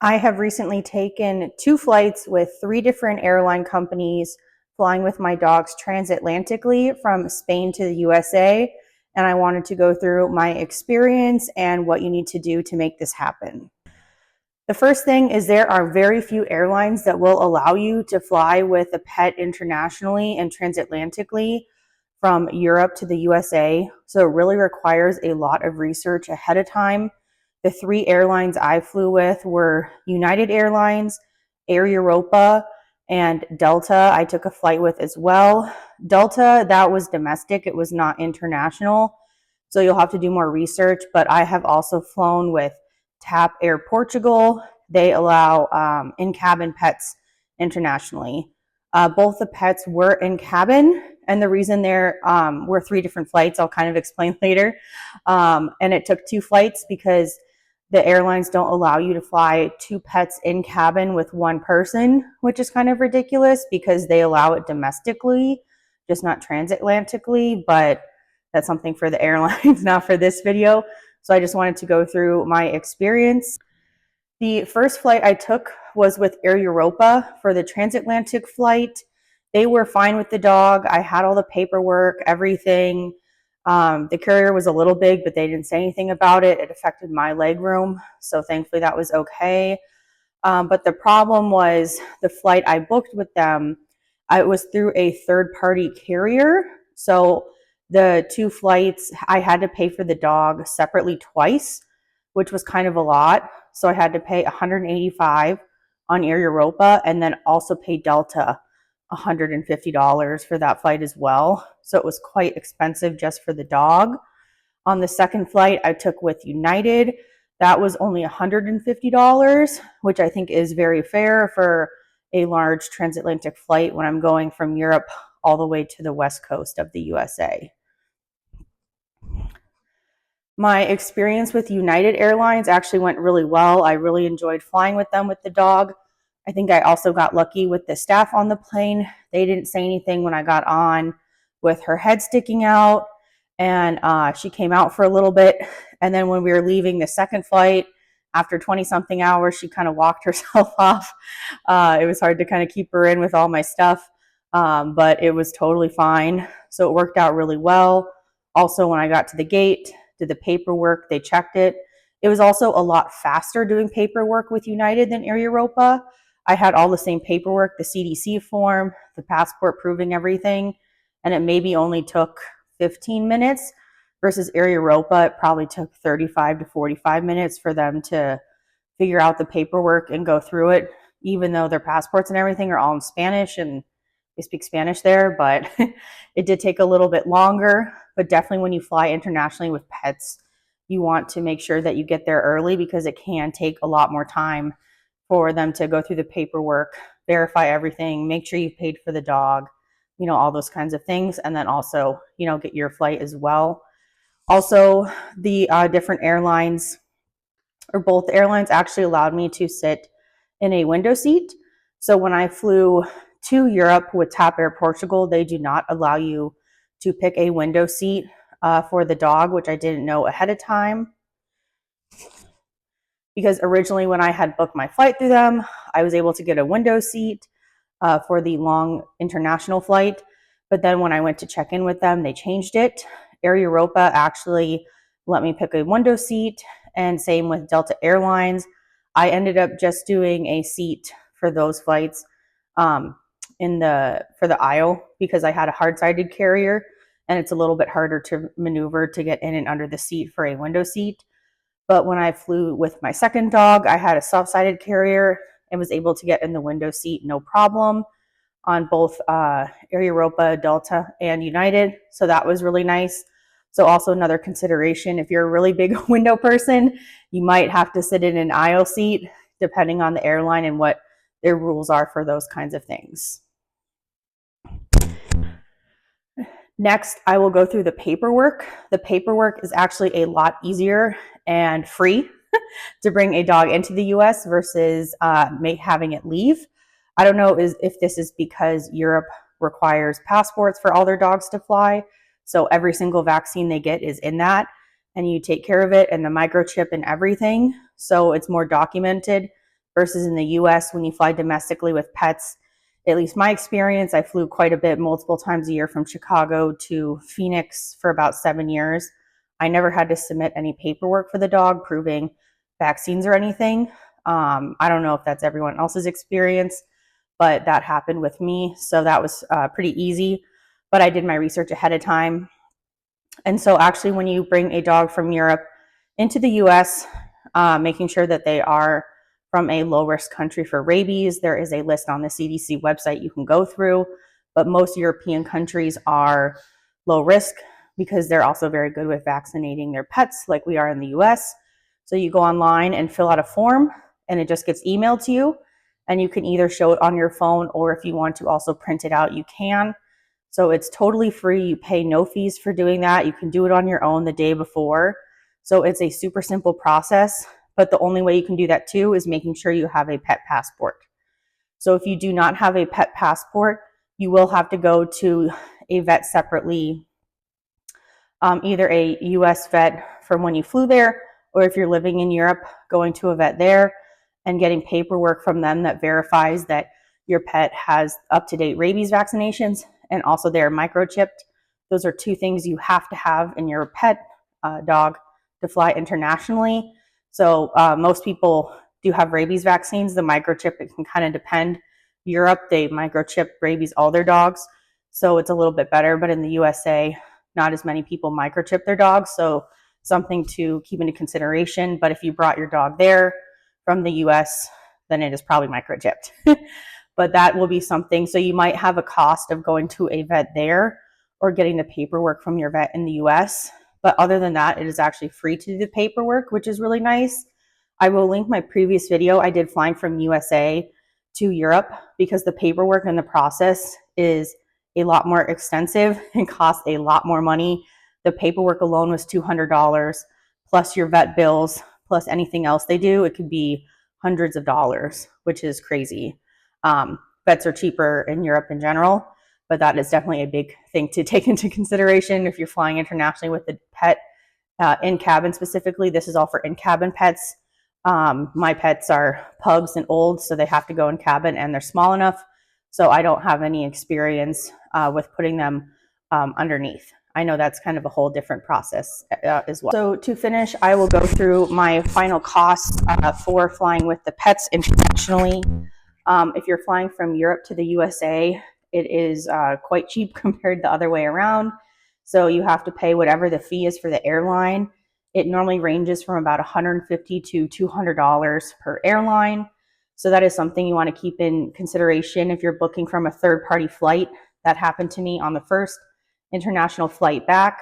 I have recently taken 2 flights with 3 different airline companies, flying with my dogs transatlantically from Spain to the USA, and I wanted to go through my experience and what you need to do to make this happen. The first thing is there are very few airlines that will allow you to fly with a pet internationally and transatlantically from Europe to the USA, so it really requires a lot of research ahead of time. The 3 airlines I flew with were United Airlines, Air Europa, and Delta. I took a flight with as well. Delta, that was domestic, it was not international, so you'll have to do more research, but I have also flown with TAP Air Portugal. They allow in-cabin pets internationally. Both the pets were in cabin, and the reason there were 3 different flights, I'll kind of explain later. And it took 2 flights because the airlines don't allow you to fly 2 pets in cabin with 1 person, which is kind of ridiculous because they allow it domestically, just not transatlantically, but that's something for the airlines, not for this video. So I just wanted to go through my experience. The first flight I took was with Air Europa for the transatlantic flight. They were fine with the dog. I had all the paperwork, everything. The carrier was a little big, but they didn't say anything about it. It affected my leg room, so thankfully that was okay. But the problem was the flight I booked with them, it was through a third-party carrier. So the 2 flights, I had to pay for the dog separately twice, which was kind of a lot. So I had to pay $185 on Air Europa and then also pay Delta $150 for that flight as well. So it was quite expensive just for the dog. On the second flight I took with United, that was only $150, which I think is very fair for a large transatlantic flight when I'm going from Europe all the way to the west coast of the USA. My experience with United Airlines actually went really well. I really enjoyed flying with them with the dog. I think I also got lucky with the staff on the plane. They didn't say anything when I got on with her head sticking out, and she came out for a little bit. And then when we were leaving the second flight, after 20-something hours, she kind of walked herself off. It was hard to kind of keep her in with all my stuff, but it was totally fine. So it worked out really well. Also, when I got to the gate, did the paperwork, they checked it. It was also a lot faster doing paperwork with United than Air Europa. I had all the same paperwork, the CDC form, the passport proving everything, and it maybe only took 15 minutes versus Air Europa. It probably took 35 to 45 minutes for them to figure out the paperwork and go through it, even though their passports and everything are all in Spanish and they speak Spanish there, but it did take a little bit longer. But definitely when you fly internationally with pets, you want to make sure that you get there early because it can take a lot more time for them to go through the paperwork, verify everything, make sure you've paid for the dog, all those kinds of things. And then also, get your flight as well. Also, the different airlines, or both airlines, actually allowed me to sit in a window seat. So when I flew to Europe with TAP Air Portugal, they do not allow you to pick a window seat for the dog, which I didn't know ahead of time. Because originally when I had booked my flight through them, I was able to get a window seat for the long international flight. But then when I went to check in with them, they changed it. Air Europa actually let me pick a window seat, and same with Delta Airlines. I ended up just doing a seat for those flights for the aisle because I had a hard-sided carrier and it's a little bit harder to maneuver to get in and under the seat for a window seat. But when I flew with my second dog, I had a soft-sided carrier and was able to get in the window seat no problem on both Air Europa, Delta, and United. So that was really nice. So also another consideration, if you're a really big window person, you might have to sit in an aisle seat depending on the airline and what their rules are for those kinds of things. Next, I will go through the paperwork. The paperwork is actually a lot easier and free to bring a dog into the US versus having it leave. I don't know if this is because Europe requires passports for all their dogs to fly. So every single vaccine they get is in that, and you take care of it and the microchip and everything. So it's more documented versus in the US when you fly domestically with pets. At least my experience, I flew quite a bit, multiple times a year from Chicago to Phoenix for about 7 years. I never had to submit any paperwork for the dog proving vaccines or anything. I don't know if that's everyone else's experience, but that happened with me. So that was pretty easy. But I did my research ahead of time. And so actually when you bring a dog from Europe into the US, making sure that they are from a low risk country for rabies, there is a list on the CDC website you can go through, but most European countries are low risk because they're also very good with vaccinating their pets like we are in the US. So you go online and fill out a form and it just gets emailed to you, and you can either show it on your phone, or if you want to also print it out, you can. So it's totally free. You pay no fees for doing that. You can do it on your own the day before. So it's a super simple process, but the only way you can do that too is making sure you have a pet passport. So if you do not have a pet passport, you will have to go to a vet separately, either a US vet from when you flew there, or if you're living in Europe, going to a vet there and getting paperwork from them that verifies that your pet has up-to-date rabies vaccinations, and also they're microchipped. Those are two things you have to have in your pet dog to fly internationally. So most people do have rabies vaccines. The microchip, it can kind of depend. Europe, they microchip rabies all their dogs, so it's a little bit better. But in the USA, not as many people microchip their dogs, so something to keep into consideration. But if you brought your dog there from the US, then it is probably microchipped. But that will be something. So you might have a cost of going to a vet there or getting the paperwork from your vet in the US. But other than that, it is actually free to do the paperwork, which is really nice. I will link my previous video I did flying from USA to Europe, because the paperwork and the process is a lot more extensive and costs a lot more money. The paperwork alone was $200 plus your vet bills, plus anything else they do. It could be hundreds of dollars, which is crazy. Vets are cheaper in Europe in general, but that is definitely a big thing to take into consideration if you're flying internationally with a pet in cabin specifically. This is all for in cabin pets. My pets are pugs and old, so they have to go in cabin, and they're small enough, so I don't have any experience with putting them underneath. I know that's kind of a whole different process as well. So to finish, I will go through my final costs for flying with the pets internationally. If you're flying from Europe to the USA, it is quite cheap compared to the other way around. So you have to pay whatever the fee is for the airline. It normally ranges from about $150 to $200 per airline. So that is something you want to keep in consideration if you're booking from a third-party flight. That happened to me on the first international flight back.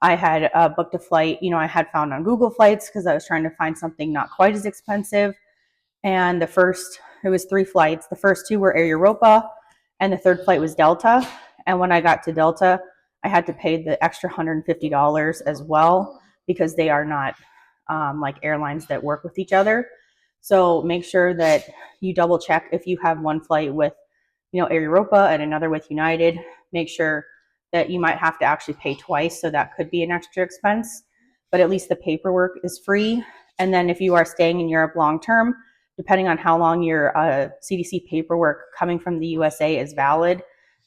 I had booked a flight, I had found on Google Flights because I was trying to find something not quite as expensive. And it was 3 flights. The first 2 were Air Europa, and the third flight was Delta. And when I got to Delta, I had to pay the extra $150 as well, because they are not like airlines that work with each other. So make sure that you double check if you have one flight with, Air Europa and another with United. Make sure that you might have to actually pay twice, so that could be an extra expense. But at least the paperwork is free. And then if you are staying in Europe long term, depending on how long your CDC paperwork coming from the USA is valid,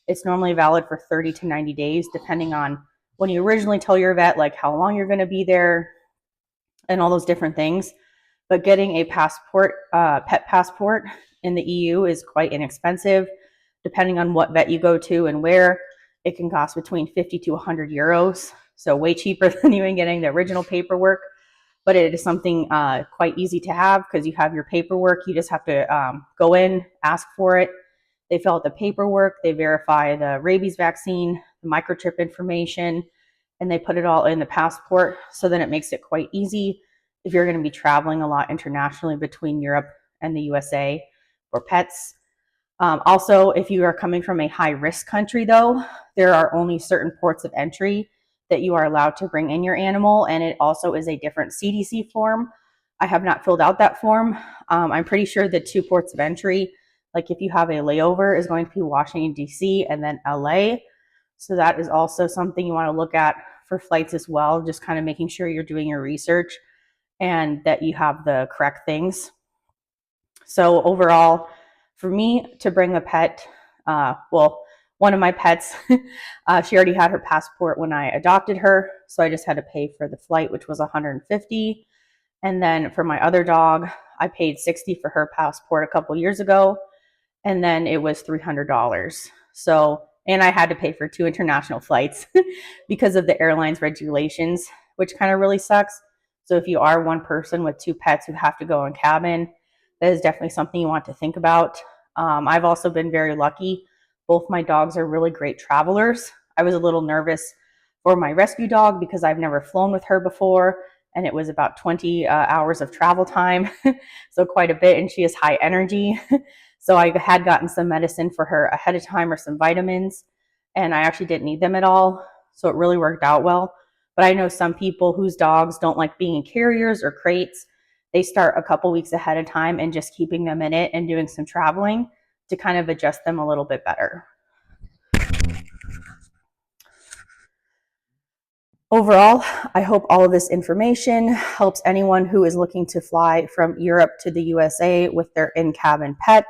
it's normally valid for 30 to 90 days, depending on when you originally tell your vet, like how long you're going to be there and all those different things. But getting a passport, pet passport in the EU is quite inexpensive. Depending on what vet you go to and where, it can cost between 50 to 100 euros. So way cheaper than even getting the original paperwork. But it is something quite easy to have, because you have your paperwork. You just have to go in, ask for it. They fill out the paperwork. They verify the rabies vaccine, the microchip information, and they put it all in the passport. So then it makes it quite easy if you're going to be traveling a lot internationally between Europe and the USA for pets. Also, if you are coming from a high-risk country, though, there are only certain ports of entry that you are allowed to bring in your animal, and it also is a different CDC form. I have not filled out that form. I'm pretty sure the 2 ports of entry, like if you have a layover, is going to be Washington, D.C. and then LA. So that is also something you want to look at for flights as well, just kind of making sure you're doing your research and that you have the correct things. So overall, for me to bring a pet, one of my pets, she already had her passport when I adopted her, so I just had to pay for the flight, which was $150. And then for my other dog, I paid $60 for her passport a couple years ago, and then it was $300. So, and I had to pay for 2 international flights because of the airlines regulations, which kind of really sucks. So if you are one person with 2 pets who have to go in cabin, that is definitely something you want to think about. I've also been very lucky. Both my dogs are really great travelers. I was a little nervous for my rescue dog because I've never flown with her before, and it was about 20 hours of travel time, so quite a bit, and she is high energy. So I had gotten some medicine for her ahead of time, or some vitamins, and I actually didn't need them at all. So it really worked out well. But I know some people whose dogs don't like being in carriers or crates. They start a couple weeks ahead of time and just keeping them in it and doing some traveling to kind of adjust them a little bit better. Overall, I hope all of this information helps anyone who is looking to fly from Europe to the USA with their in-cabin pet.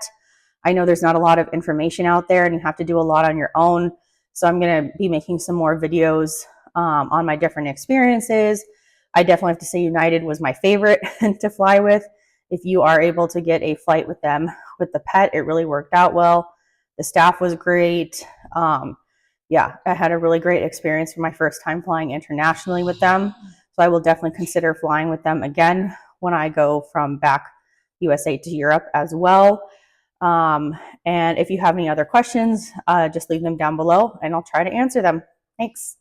I know there's not a lot of information out there and you have to do a lot on your own. So I'm going to be making some more videos on my different experiences. I definitely have to say United was my favorite to fly with. If you are able to get a flight with them, with the pet, it really worked out well. The staff was great. Yeah, I had a really great experience for my first time flying internationally with them. So I will definitely consider flying with them again when I go from back USA to Europe as well. And if you have any other questions, just leave them down below and I'll try to answer them. Thanks.